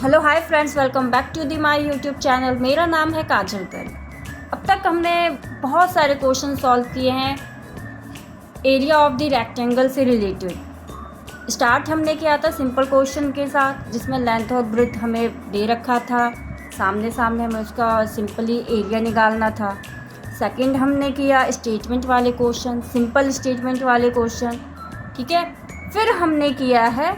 Hello hi friends, welcome back to the my YouTube channel. मेरा नाम है काजल कर। अब तक हमने बहुत सारे क्वेश्चन सॉल्व किए हैं एरिया ऑफ द रेक्टेंगल से रिलेटेड। स्टार्ट हमने किया था सिंपल क्वेश्चन के साथ, जिसमें लेंथ और ब्रेड्थ हमें दे रखा था, सामने सामने हमें उसका सिंपली एरिया निकालना था। सेकंड हमने किया स्टेटमेंट वाले क्वेश्चन, सिंपल स्टेटमेंट वाले क्वेश्चन, ठीक है। फिर हमने किया है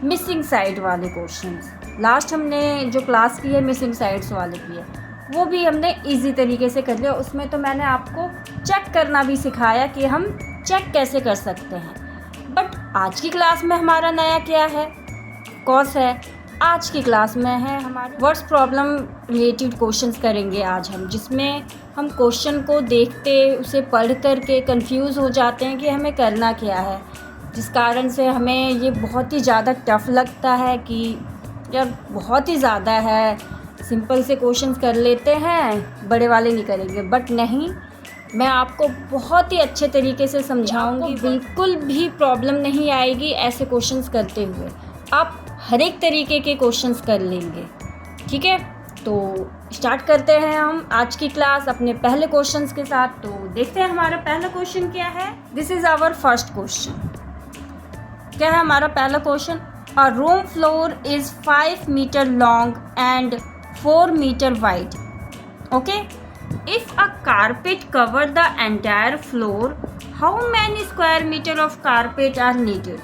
मिसिंग साइड वाले क्वेश्चंस। लास्ट हमने जो क्लास की है मिसिंग साइड्स वाले की है, वो भी हमने इजी तरीके से कर लिया। उसमें तो मैंने आपको चेक करना भी सिखाया कि हम चेक कैसे कर सकते हैं। बट आज की क्लास में हमारा नया क्या है, कॉस है। आज की क्लास में है हमारे वर्ड्स प्रॉब्लम रिलेटेड क्वेश्चंस करेंगे आज हम, जिसमें हम क्वेश्चन को देखते उसे पढ़ करके कंफ्यूज हो जाते हैं कि हमें करना क्या है, जिस कारण से हमें ये बहुत ही ज़्यादा टफ़ लगता है कि यार बहुत ही ज़्यादा है, सिंपल से क्वेश्चंस कर लेते हैं, बड़े वाले नहीं करेंगे। बट नहीं, मैं आपको बहुत ही अच्छे तरीके से समझाऊंगी, बिल्कुल भी प्रॉब्लम नहीं आएगी ऐसे क्वेश्चंस करते हुए। आप हर एक तरीके के क्वेश्चंस कर लेंगे, ठीक है। तो स्टार्ट करते हैं हम आज की क्लास अपने पहले क्वेश्चंस के साथ। तो देखते हैं हमारा पहला क्वेश्चन क्या है। This is our first question. क्या है हमारा पहला question? A room floor is 5 metre long and 4 metre wide. Okay, if a carpet cover the entire floor, how many square metre of carpet are needed?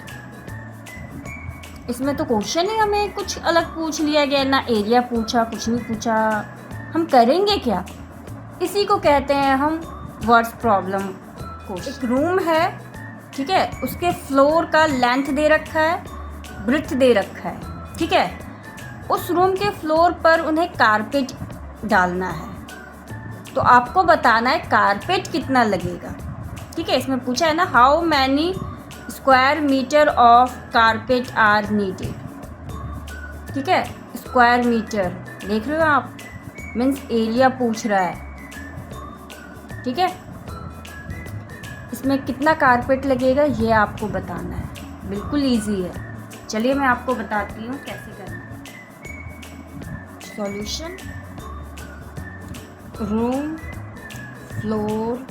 इसमें तो question ही हमें कुछ अलग पूछ लिया गया, ना एरिया पूछा, कुछ नहीं पूछा। हम करेंगे क्या? इसी को कहते हैं हम वर्ड्स प्रॉब्लम क्वेश्चन। एक रूम है, ठीक है, उसके फ्लोर का लेंथ दे रखा है, ब्रेड्थ दे रखा है, ठीक है। उस रूम के फ्लोर पर उन्हें कारपेट डालना है, तो आपको बताना है कारपेट कितना लगेगा, ठीक है। इसमें पूछा है ना, how many square metre of carpet are needed, ठीक है। स्क्वायर मीटर देख रहे हो आप, मीन्स एरिया पूछ रहा है, ठीक है। इसमें कितना कारपेट लगेगा ये आपको बताना है, बिल्कुल इजी है। चलिए मैं आपको बताती हूँ कैसे करना है। Solution, room floor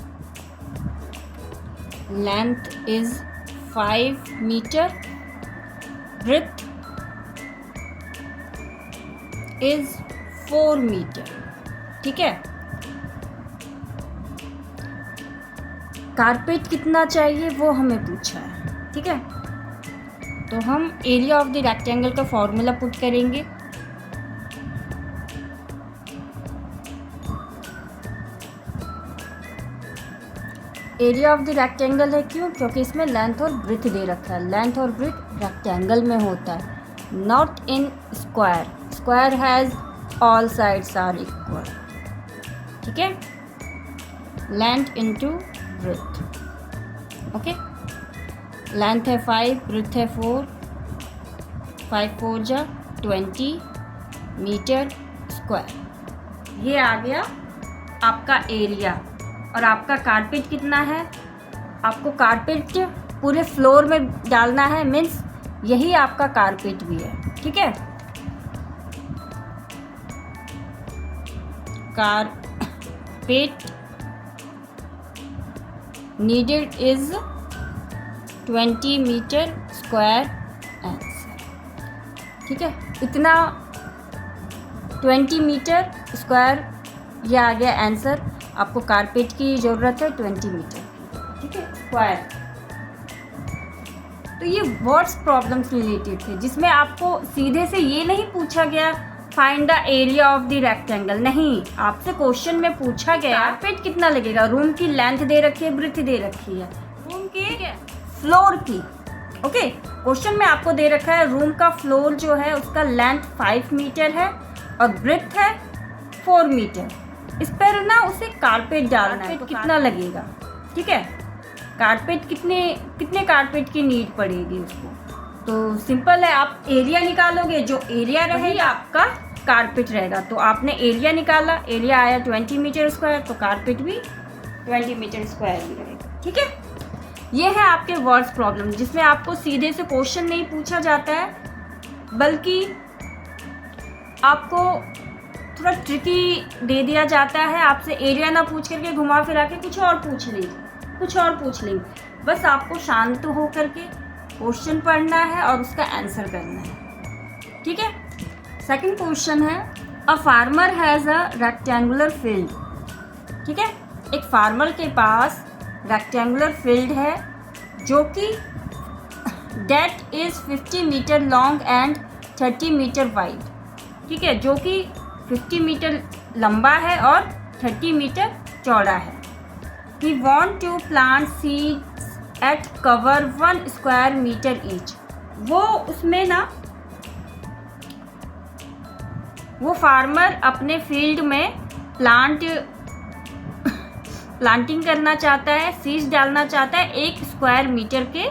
length is 5 metre, breadth is 4 metre, ठीक है। कारपेट कितना चाहिए वो हमें पूछा है, ठीक है। तो हम एरिया ऑफ द रेक्टेंगल का फॉर्मूला पुट करेंगे। एरिया ऑफ द रेक्टेंगल है, क्यों? क्योंकि इसमें लेंथ और ब्रेड्थ दे रखा है। लेंथ और ब्रेड्थ रेक्टेंगल में होता है, not in square. Square has all sides are equal, ठीक है। Length into breadth, okay. Length है 5, ब्रेड्थ है 4, 5 4 जा 20 मीटर स्क्वायर। ये आ गया आपका एरिया। और आपका कारपेट कितना है? आपको कारपेट पूरे फ्लोर में डालना है, मीन्स यही आपका कारपेट भी है, ठीक है। Carpet needed is 20 metre square answer, ठीक है। इतना 20 मीटर स्क्वायर ये आ गया आंसर। आपको कारपेट की ज़रूरत है 20 मीटर, ठीक है, स्क्वायर। तो ये वर्ड्स प्रॉब्लम्स रिलेटेड थे, जिसमें आपको सीधे से ये नहीं पूछा गया find the area of the rectangle. नहीं, आपसे क्वेश्चन में पूछा गया कारपेट कितना लगेगा। रूम की लेंथ दे रखी है, ब्रेड्थ दे रखी है, रूम के फ्लोर की, ओके। क्वेश्चन में आपको दे रखा है रूम का फ्लोर जो है उसका लेंथ 5 मीटर है और ब्रेड्थ है 4 मीटर। इस पर ना उसे कारपेट डालना है, तो कितना लगेगा, ठीक है। कारपेट कितने कारपेट की नीड पड़ेगी उसको? तो सिंपल है, आप एरिया निकालोगे, जो एरिया रहेगा आपका कारपेट रहेगा। तो आपने एरिया निकाला, एरिया आया 20 मीटर स्क्वायर, तो कारपेट भी 20 मीटर स्क्वायर ही रहेगा, ठीक है। ये है आपके वर्ड्स प्रॉब्लम, जिसमें आपको सीधे से क्वेश्चन नहीं पूछा जाता है, बल्कि आपको थोड़ा ट्रिकी दे दिया जाता है, आपसे एरिया ना पूछ करके घुमा फिरा के कुछ और पूछ लेंगे। बस आपको शांत हो करके क्वेश्चन पढ़ना है और उसका आंसर करना है, ठीक है। सेकंड क्वेश्चन है, a farmer has a rectangular field, ठीक है। एक फार्मर के पास रेक्टेंगुलर फील्ड है जो कि that is 50 metre long and 30 metre wide, ठीक है, जो कि 50 मीटर लंबा है और 30 मीटर चौड़ा है। He want to plant seeds at cover 1 square meter each। वो उसमें ना वो फार्मर अपने फील्ड में प्लांटिंग करना चाहता है, सीड्स डालना चाहता है 1 स्क्वायर मीटर के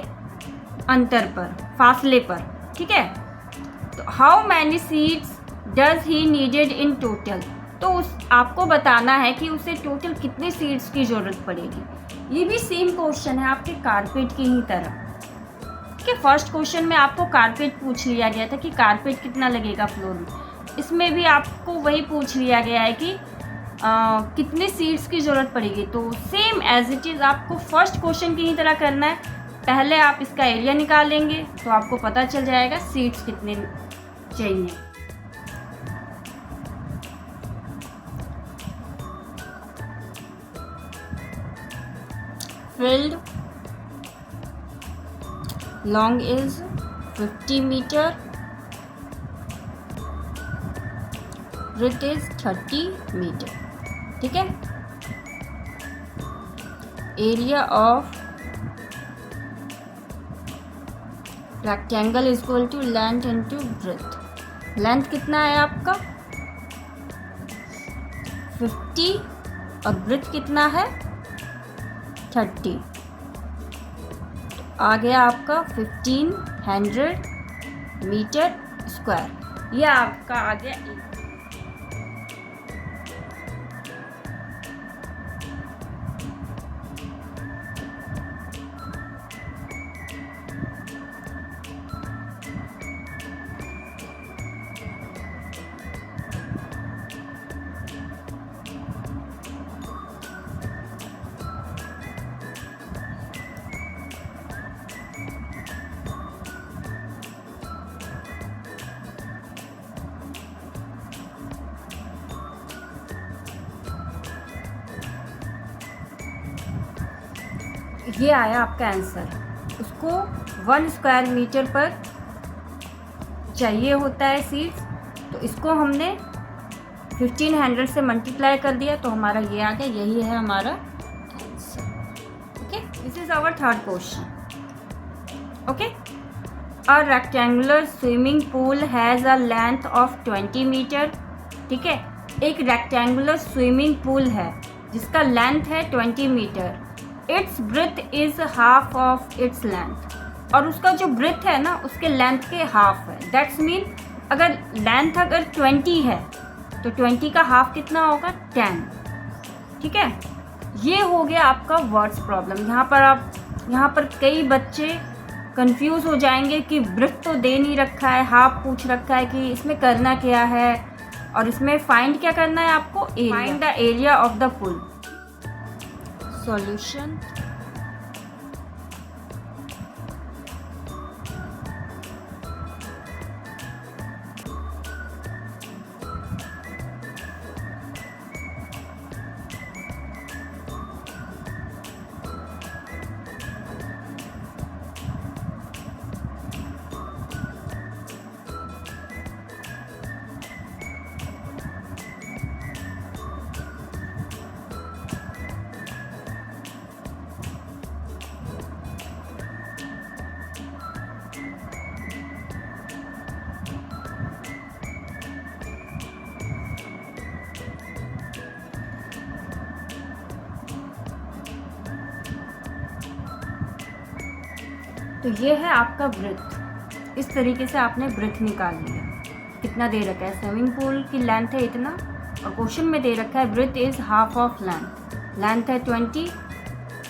अंतर पर, फासले पर, ठीक है। तो how many seeds does he needed in total, तो आपको बताना है कि उसे टोटल कितने सीड्स की ज़रूरत पड़ेगी। ये भी सेम क्वेश्चन है आपके कारपेट की ही तरह, ठीक है। फर्स्ट क्वेश्चन में आपको कारपेट पूछ लिया गया था कि कारपेट कितना लगेगा फ्लोर में, इसमें भी आपको वही पूछ लिया गया है कि कितने सीड्स की ज़रूरत पड़ेगी। तो सेम एज इट इज़ आपको फर्स्ट क्वेश्चन की ही तरह करना है। पहले आप इसका एरिया निकालेंगे तो आपको पता चल जाएगा सीड्स कितने चाहिए। Field long is 50 meter, width is 30 meter, ठीक है। Area of rectangle is equal to length into breadth. Length कितना है आपका 50 और ब्रेथ कितना है 30, आ गया आपका 1500 मीटर स्क्वायर। यह आपका आ गया ये आया आपका आंसर। उसको 1 स्क्वायर मीटर पर चाहिए होता है सीड्स, तो इसको हमने 1500 से मल्टीप्लाई कर दिया तो हमारा ये आ गया। यही है हमारा answer. Okay, this is our third question. Okay, a rectangular swimming pool has a length of 20 metre. ठीक है, एक रेक्टेंगुलर स्विमिंग पूल है जिसका लेंथ है 20 metre. Its breadth is half of its length, और उसका जो ब्रेथ है ना उसके लेंथ के हाफ है। दैट्स मीन अगर लेंथ अगर 20 है तो 20 का हाफ कितना होगा 10। ठीक है, ये हो गया आपका वर्ड्स प्रॉब्लम। यहाँ पर कई बच्चे कंफ्यूज हो जाएंगे कि ब्रेथ तो दे नहीं रखा है, हाफ पूछ रखा है कि इसमें करना क्या है, और इसमें फाइंड क्या करना है आपको, find the area of the pool. Solution, तो ये है आपका ब्रेथ। इस तरीके से आपने ब्रेथ निकाल लिया। कितना दे रखा है, स्विमिंग पूल की लेंथ है इतना, और क्वेश्चन में दे रखा है breadth is half of length. Length है 20,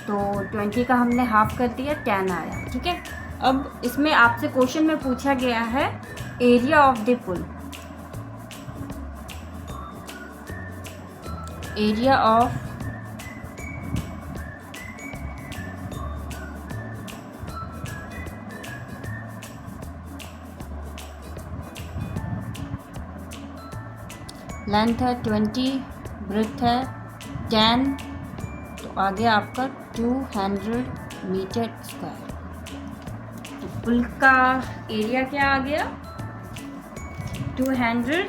तो 20 का हमने हाफ कर दिया, 10 आया। ठीक है, अब इसमें आपसे क्वेश्चन में पूछा गया है area of the pool. Area of length है 20, ब्रेथ है 10, तो आ गया आपका 200 मीटर स्क्वायर। तो पुल का एरिया क्या आ गया? 200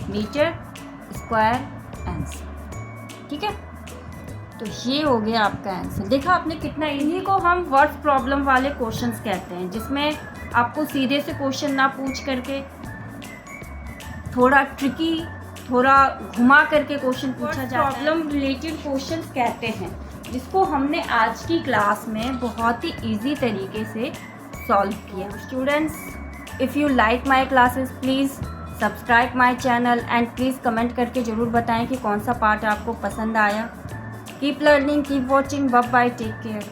मीटर स्क्वायर आंसर। ठीक है, तो ये हो गया आपका आंसर। देखा आपने कितना, इन्हीं को हम वर्ड प्रॉब्लम वाले क्वेश्चंस कहते हैं, जिसमें आपको सीधे से क्वेश्चन ना पूछ करके थोड़ा ट्रिकी, थोड़ा घुमा करके क्वेश्चन पूछा जाता है। प्रॉब्लम रिलेटेड क्वेश्चंस कहते हैं, जिसको हमने आज की क्लास में बहुत ही इजी तरीके से सॉल्व किया। Students, if you like my classes please subscribe my channel and please comment करके ज़रूर बताएं कि कौन सा पार्ट आपको पसंद आया। Keep learning, keep watching, bye bye, take care.